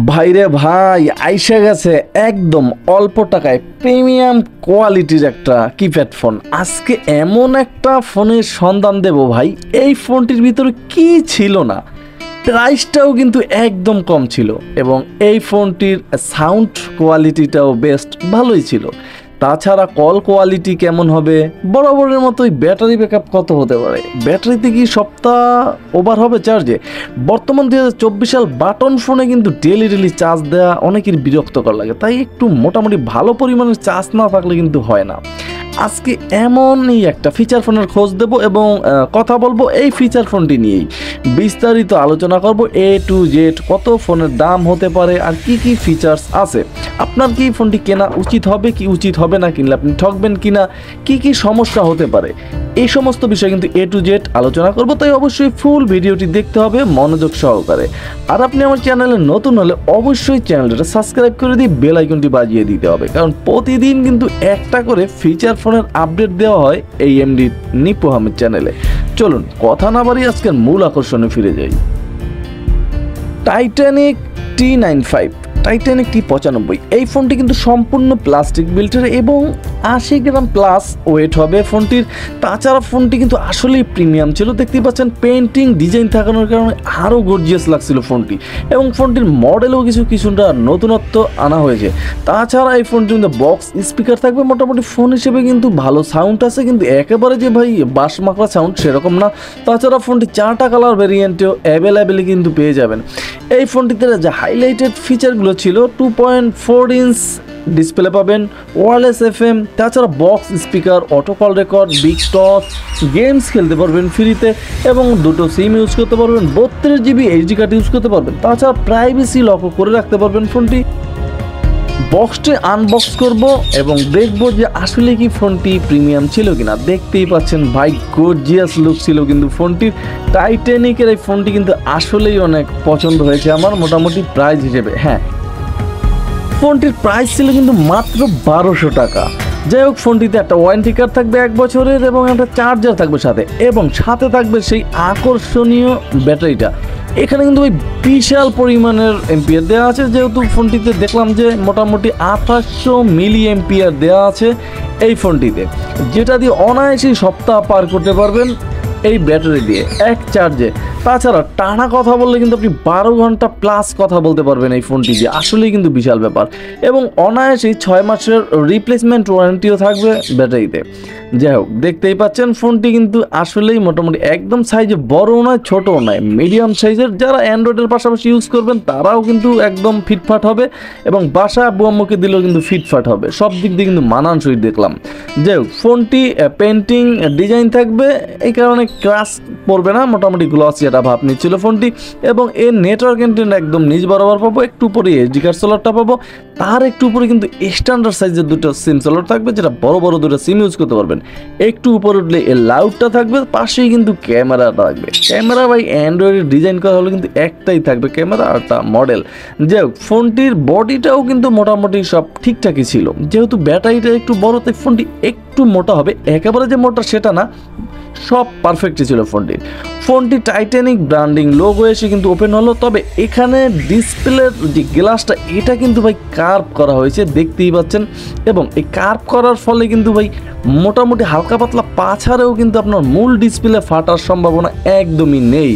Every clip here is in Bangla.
ভাইরে ভাই আইসা গেছে একদম অল্প টাকায় প্রিমিয়াম কোয়ালিটির একটা কিপ্যাড ফোন। আজকে এমন একটা ফোনের সন্ধান দেব ভাই, এই ফোনটির ভিতরে কি ছিল না, প্রাইসটাও কিন্তু একদম কম ছিল এবং এই ফোনটির সাউন্ড কোয়ালিটিটাও বেস্ট ভালোই ছিল। তাছাড়া কল কোয়ালিটি কেমন হবে, বরাবরের মতোই ব্যাটারি ব্যাকআপ কত হতে পারে, ব্যাটারিতে কি সপ্তাহ ওভার হবে চার্জে। বর্তমান 2024 সাল বাটন ফোনে কিন্তু ডেলি চার্জ দেওয়া অনেকের বিরক্তকর লাগে, তাই একটু মোটামুটি ভালো পরিমাণের চার্জ না থাকলে কিন্তু হয় না। আজকে এমনই একটা ফিচার ফোনের খোঁজ দেব এবং কথা বলবো এই ফিচার ফোনটি নিয়েই, বিস্তারিত আলোচনা করব A to Z, কত ফোনের দাম হতে পারে আর কি কি ফিচার্স আছে, আপনার কি ফোনটি কেনা উচিত হবে কি উচিত হবে না, কিনলে আপনি ঠকবেন কিনা, কি কি সমস্যা হতে পারে, এই সমস্ত বিষয় কিন্তু A to Z আলোচনা করব। তাই অবশ্যই ফুল ভিডিওটি দেখতে হবে মনোযোগ সহকারে। আর আপনি আমার চ্যানেলে নতুন হলে অবশ্যই চ্যানেলটা সাবস্ক্রাইব করে দিয়ে বেল আইকনটি বাজিয়ে দিতে হবে, কারণ প্রতিদিন কিন্তু একটা করে ফিচার ফোনের আপডেট দেওয়া হয় এই এমডি নিপু আহমেদ চ্যানেলে। চলুন কথা না বাড়িয়ে আজকের মূল আকর্ষণে ফিরে যাই। টাইটানিক T95, টাইটানিক T95, এই ফোনটি কিন্তু সম্পূর্ণ প্লাস্টিক বিল্টের এবং 80 গ্রাম প্লাস ওয়েট হবে ফোনটির। তাছাড়া ফোনটি কিন্তু আসলেই প্রিমিয়াম ছিল, দেখতেই পাচ্ছেন পেন্টিং ডিজাইন থাকানোর কারণে আরও গর্জিয়াস লাগছিল ফোনটি, এবং ফোনটির মডেলও কিছুটা নতুনত্ব আনা হয়েছে। তাছাড়া এই ফোনটির মধ্যে বক্স স্পিকার থাকবে, মোটামুটি ফোন হিসেবে কিন্তু ভালো সাউন্ড আছে, কিন্তু একেবারে যে ভাই বাস মাকড়া সাউন্ড সেরকম না। তাছাড়া ফোনটি 4টা কালার ভ্যারিয়েন্টেও অ্যাভেলেবেলই কিন্তু পেয়ে যাবেন। এই ফোনটিতে যে হাইলাইটেড ফিচারগুলো ছিল, 2.4 ইঞ্চ ডিসপ্লে পাবেন, ওয়্যারলেস FM, তাছাড়া box speaker, auto call record, big touch, games খেলতে পারবেন ফ্রিতে এবং দুটো সিম ইউজ করতে পারবেন, 32 GB এইচডি কার্ড ইউজ করতে পারবেন। তাছাড়া প্রাইভেসি লকও করে রাখতে পারবেন ফোনটি। বক্সটি আনবক্স করব এবং দেখব যে আসলে কি ফোনটি প্রিমিয়াম ছিল কিনা। দেখতেই পাচ্ছেন ভাই গর্জিয়াস লুক ছিল কিন্তু ফোনটির। টাইটানিকের এই ফোনটি কিন্তু আসলেই অনেক পছন্দ হয়েছে আমার, মোটামুটি প্রাইস হিসেবে। হ্যাঁ, ফোনটির প্রাইস ছিল কিন্তু মাত্র 1200 টাকা। যাই হোক, ফোনটিতে একটা ওয়ারেন্টি কার্ড থাকবে 1 বছরের এবং একটা চার্জার থাকবে সাথে, এবং সাথে থাকবে সেই আকর্ষণীয় ব্যাটারিটা। এখানে কিন্তু ওই বিশাল পরিমাণের এম্পিয়ার দেওয়া আছে, যেহেতু ফোনটিতে দেখলাম যে মোটামুটি 2800 মিলি এম্পিয়ার দেওয়া আছে এই ফোনটিতে, যেটা দিয়ে অনায়াসেই সপ্তাহ পার করতে পারবেন এই ব্যাটারি দিয়ে এক চার্জে। তাছাড়া টানা কথা বললে কিন্তু আপনি 12 ঘন্টা প্লাস কথা বলতে পারবেন এই ফোনটি দিয়ে, আসলেই কিন্তু বিশাল ব্যাপার। এবং অনায়াসেই 6 মাসের রিপ্লেসমেন্ট ওয়ারেন্টিও থাকবে ব্যাটারিতে। যাই হোক, দেখতেই পাচ্ছেন ফোনটি কিন্তু আসলেই মোটামুটি একদম সাইজে বড়ও নয় ছোটও নয়, মিডিয়াম সাইজের। যারা অ্যান্ড্রয়েডের পাশাপাশি ইউজ করবেন তারাও কিন্তু একদম ফিটফাট হবে, এবং বাসা আব্বু আম্মুকে দিলেও কিন্তু ফিটফাট হবে, সব দিক দিয়ে কিন্তু মানানসই দেখলাম। যাই হোক, ফোনটি পেন্টিং ডিজাইন থাকবে, এই কারণে ক্রাশ পড়বে না, মোটামুটি গ্লসি একটা ভাব নিচ্ছিল ফোনটি। এবং এর নেটওয়ার্ক ইন্টারনেট একদম নিজ বরাবর পাবো, একটু উপরে এইচডি কার্ড স্লটটা পাবো, তার একটু উপরে কিন্তু স্ট্যান্ডার্ড সাইজের দুটো সিম স্লট থাকবে, যেটা বড় দুটো সিম ইউজ করতে পারবেন। একটু উপরে উঠলে এর লাউডটা থাকবে, পাশেই কিন্তু ক্যামেরাটা থাকবে। ক্যামেরা ভাই অ্যান্ড্রয়েডের ডিজাইন করা হলে কিন্তু একটাই থাকবে ক্যামেরা, আর একটা মডেল। যাই হোক, ফোনটির বডিটাও কিন্তু মোটামুটি সব ঠিকঠাকই ছিল, যেহেতু ব্যাটারিটা একটু বড় তাই ফোনটি একটু মোটা হবে, একেবারে যে মোটা সেটা না, সব পারফেক্টই ছিল ফোনটি টাইটানিক ব্র্যান্ডিং লোগো এসে কিন্তু ওপেন হলো। তবে এখানে ডিসপ্লের যে গ্লাসটা, এটা কিন্তু ভাই কার্ভ করা হয়েছে, দেখতেই পাচ্ছেন। এবং এই কার্ভ করার ফলে কিন্তু ভাই মোটামুটি হালকা পাতলা পাছাড়েও কিন্তু আপনার মূল ডিসপ্লে ফাটার সম্ভাবনা একদমই নেই,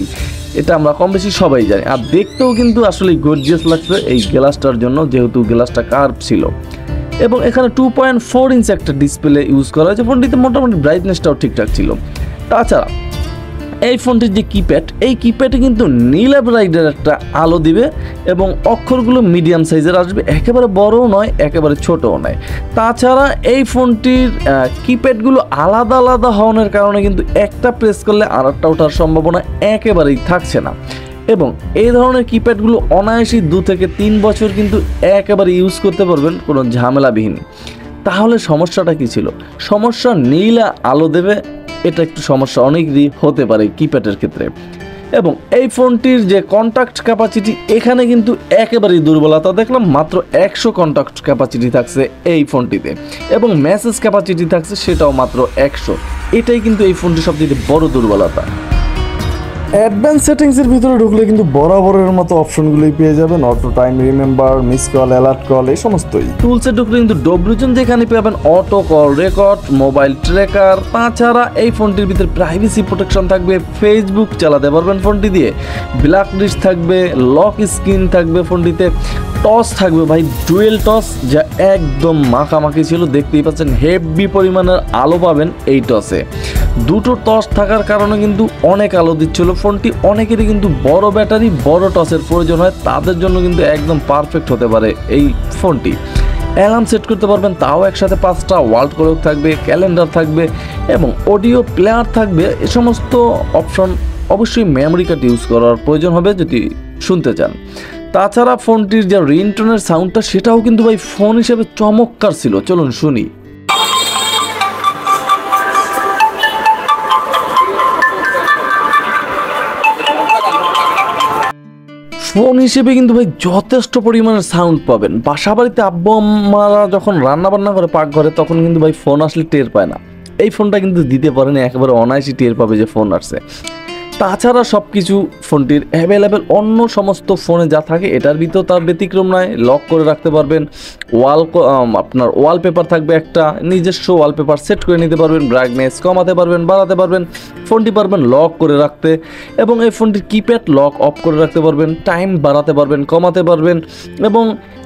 এটা আমরা কম বেশি সবাই জানি। আর দেখতেও কিন্তু আসলে গর্জিয়াস লাগছে এই গ্লাসটার জন্য, যেহেতু গ্লাসটা কার্ভ ছিল। এবং এখানে 2.4 ইঞ্চ একটা ডিসপ্লে ইউজ করা হয়েছে ফোনটিতে, মোটামুটি ব্রাইটনেসটাও ঠিকঠাক ছিল। তাছাড়া এই ফোনটির যে কিপ্যাড, এই কিপ্যাডে কিন্তু নীল ব্রাইটের একটা আলো দিবে, এবং অক্ষরগুলো মিডিয়াম সাইজের আসবে, একেবারে বড়ও নয় একেবারে ছোটও নয়। তাছাড়া এই ফোনটির কিপ্যাডগুলো আলাদা হওয়ার কারণে কিন্তু একটা প্রেস করলে আরেকটা ওঠার সম্ভাবনা একেবারেই থাকছে না। এবং এই ধরনের কিপ্যাডগুলো অনায়াসই 2 থেকে 3 বছর কিন্তু একেবারে ইউজ করতে পারবেন কোনো ঝামেলাবিহীন। তাহলে সমস্যাটা কি ছিল? সমস্যা নীল আলো দেবে, এটা একটু সমস্যা অনেকই হতে পারে কিপ্যাডের ক্ষেত্রে। এবং এই ফোনটির যে কন্ট্যাক্ট ক্যাপাসিটি, এখানে কিন্তু একেবারেই দুর্বলতা দেখলাম, মাত্র 100 কন্ট্যাক্ট ক্যাপাসিটি থাকছে এই ফোনটিতে, এবং মেসেজ ক্যাপাসিটি থাকছে সেটাও মাত্র 100। এটাই কিন্তু এই ফোনটির সবচেয়ে বড় দুর্বলতা। অ্যাডভান্স সেটিংসের ভিতরে ঢুকলে কিন্তু বরাবরের মতো অপশনগুলোই পেয়ে যাবেন, auto time remember, miss call, alert call, এই সমস্তই। টুলসে ঢুকলে কিন্তু ডব্লিউজন যেখানে পাবেন auto call record, mobile tracker, তাছাড়া এই ফোনটির ভিতরে প্রাইভেসি প্রোটেকশন থাকবে, ফেসবুক চালাতে পারবেন ফোনটি দিয়ে, ব্ল্যাক লিস্ট থাকবে, লক স্ক্রিন থাকবে ফোনটিতে, টস থাকবে ভাই ডুয়েল টস, যা একদম মাখামাখি ছিল, দেখতেই পাচ্ছেন হেভি পরিমাণের আলো পাবেন এই টসে। দুটো টস থাকার কারণে কিন্তু অনেক আলো দিচ্ছিল ফোনটি। অনেকেরই কিন্তু বড় ব্যাটারি বড় টসের প্রয়োজন হয়, তাদের জন্য কিন্তু একদম পারফেক্ট হতে পারে এই ফোনটি। অ্যালার্ম সেট করতে পারবেন, তাও একসাথে 5টা, ওয়ার্ল্ড ক্লক থাকবে, ক্যালেন্ডার থাকবে এবং অডিও প্লেয়ার থাকবে। এ সমস্ত অপশন অবশ্যই মেমোরি কার্ড ইউজ করার প্রয়োজন হবে যদি শুনতে চান। তাছাড়া ফোনটির যে রিংটোনের সাউন্ডটা সেটাও কিন্তু ভাই ফোন হিসেবে চমৎকার ছিল, চলুন শুনি। ফোন হিসেবে কিন্তু ভাই যথেষ্ট পরিমাণের সাউন্ড পাবেন। বাসা বাড়িতে আব্বু আম্মারা যখন রান্না বান্না করে পাকঘরে, তখন কিন্তু ভাই ফোন আসলে টের পায় না। এই ফোনটা কিন্তু দিতে পারেন, একেবারে অনায়াসই টের পাবে যে ফোন আসছে। তাছাড়া সব কিছু ফোনটির অ্যাভেলেবেল অন্য সমস্ত ফোনে যা থাকে এটার ভিতর তার ব্যতিক্রম নয়। লক করে রাখতে পারবেন, আপনার ওয়ালপেপার থাকবে, একটা নিজস্ব ওয়ালপেপার সেট করে নিতে পারবেন, ব্রাইটনেস কমাতে পারবেন, বাড়াতে পারবেন, ফোনটি পারবেন লক করে রাখতে এবং এই ফোনটির কিপ্যাড লক অফ করে রাখতে পারবেন, টাইম বাড়াতে পারবেন, কমাতে পারবেন এবং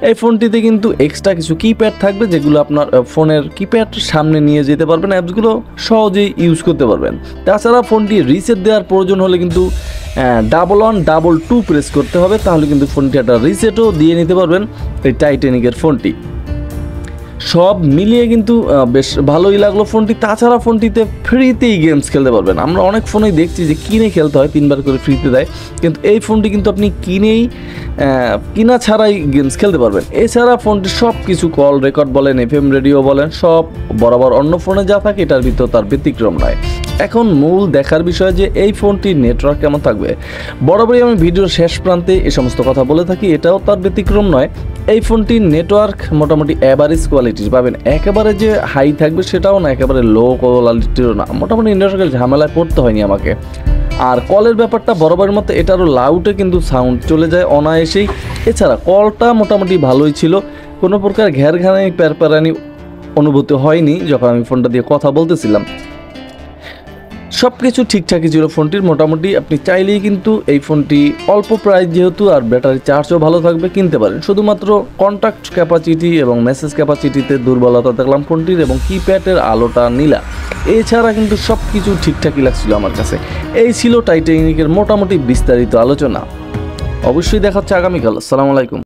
এই ফোনটিতে কিন্তু এক্সট্রা কিছু কিপ্যাড থাকবে যেগুলো আপনার ফোনের কিপ্যাড সামনে নিয়ে যেতে পারবেন, অ্যাপসগুলো সহজেই ইউজ করতে পারবেন। তাছাড়া ফোনটি রিসেট দেওয়ার প্রয়োজন হলে কিন্তু 1122 প্রেস করতে হবে, তাহলে কিন্তু ফোনটি একটা রিসেটও দিয়ে নিতে পারবেন এই টাইটানিকের ফোনটি। সব মিলিয়ে কিন্তু বেশ ভালোই লাগলো ফোনটি। তাছাড়া ফোনটিতে ফ্রিতেই গেমস খেলতে পারবেন। আমরা অনেক ফোনেই দেখছি যে কিনে খেলতে হয়, 3বার করে ফ্রিতে দেয়, কিন্তু এই ফোনটি কিন্তু আপনি কিনা ছাড়াই গেমস খেলতে পারবেন। এছাড়া ফোনটি সব কিছু কল রেকর্ড বলেন, FM রেডিও বলেন, সব বরাবর অন্য ফোনে যা থাকে এটার ভিতর তার ব্যতিক্রম নয়। এখন মূল দেখার বিষয় যে এই ফোনটির নেটওয়ার্ক কেমন থাকবে। বরাবরই আমি ভিডিওর শেষ প্রান্তে এই সমস্ত কথা বলে থাকি, এটাও তার ব্যতিক্রম নয়। এই ফোনটির নেটওয়ার্ক মোটামুটি অ্যাভারেজ কোয়ালিটির পাবেন, একেবারে যে হাই থাকবে সেটাও না, একেবারে লো কোয়ালিটিরও না, মোটামুটি নেটওয়ার্কের ঝামেলায় পড়তে হয়নি আমাকে। আর কলের ব্যাপারটা বরাবরের মতো এটারও লাউডে কিন্তু সাউন্ড চলে যায় অনায়াসেই। এছাড়া কলটা মোটামুটি ভালোই ছিল, কোনো প্রকার ঘ্যারঘানি প্যারপ্যারানি অনুভূতি হয়নি যখন আমি ফোনটা দিয়ে কথা বলতেছিলাম। সব কিছু ঠিকঠাকই ছিল ফোনটির মোটামুটি। আপনি চাইলেই কিন্তু এই ফোনটি অল্প প্রাইস যেহেতু আর ব্যাটারি চার্জও ভালো থাকবে কিনতে পারেন। শুধুমাত্র কন্ট্যাক্ট ক্যাপাসিটি এবং মেসেজ ক্যাপাসিটিতে দুর্বলতা দেখলাম ফোনটির এবং কিপ্যাডের আলোটা নীলা। এছাড়া কিন্তু সব কিছু ঠিকঠাকই লাগছিল আমার কাছে। এই ছিল টাইটানিকের মোটামুটি বিস্তারিত আলোচনা। অবশ্যই দেখা হচ্ছে আগামীকাল। আসসালামু আলাইকুম।